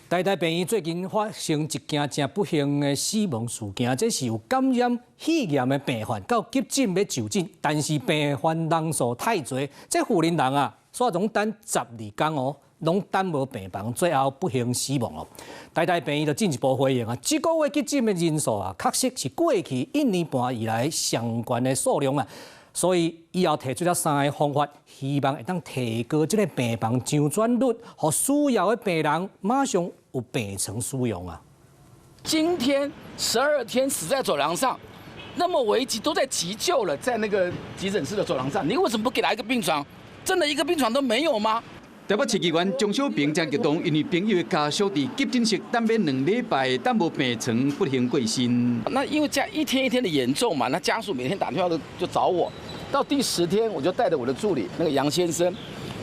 台大病院最近發生一件真不幸的死亡事件，這是有感染肺炎的病患到急診要就診，但是病患人數太多，這婦人人啊，煞總等12天哦，攏等無病房，最後不幸死亡哦。台大病院就進一步回應啊，這個月急診的人數啊，確實是過去1年半以來上懸的數量啊。所以以後提出了3個方法，希望會當提高這個病房上轉率，讓需要的病人馬上有病床使用啊。今天12天死在走廊上，那麼危急，都在急救了，在那個急診室的走廊上，你為什麼不給他一個病床？真的一個病床都沒有嗎？台北市議員鍾小平真激動，因為朋友的家屬在急診室等了2禮拜，等無病床，不幸過身。那因為一天一天的嚴重嘛，那家屬每天打電話就找我，到第10天，我就帶着我的助理那個楊先生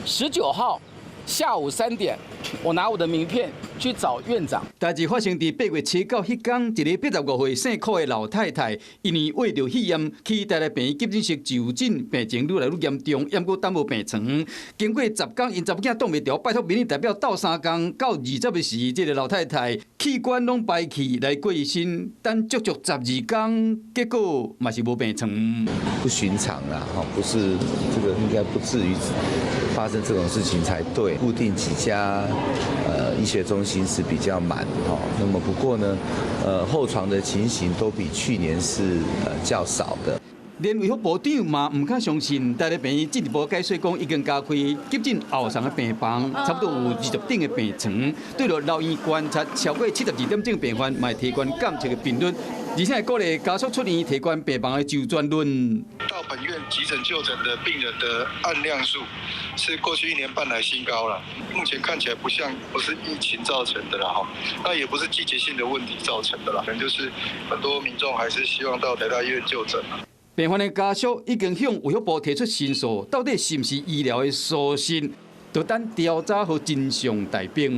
，19號下午3點，我拿我的名片去找院長。代志發生在8月7號迄天，一個85歲姓柯的老太太，因為患着肺炎，去台大病院急診室就診，病情愈來愈嚴重，猶閣等無病床。經過10天，因查某囝擋袂住，拜託民意代表鬥3天，到20個時，這個老太太器官攏敗去來過身，等足足12天，結果嘛是無病床。不尋常啦，哈，不是這個應該不至於發生這種事情才對。固定幾家醫學中心是比較滿哈，那麼不過呢，後床的情形都比去年是較少的。連衛福部長嘛唔敢相信，台大病院進一步解釋講，已經加開急診後床的病房，差不多有20張的病床，對了留院觀察超過72點鐘病患，賣提高監測的頻率，而且鼓勵家屬出院提高病房的就轉率。到本院急診就診的病人的案量數是過去1年半來新高了，目前看起來不是疫情造成的了哈，那也不是季節性的問題造成的啦，可能就是很多民眾還是希望到台大醫院就診。病患的家屬已經向衛福部提出申訴，到底是不是醫療的疏失，就等調查和真相大白。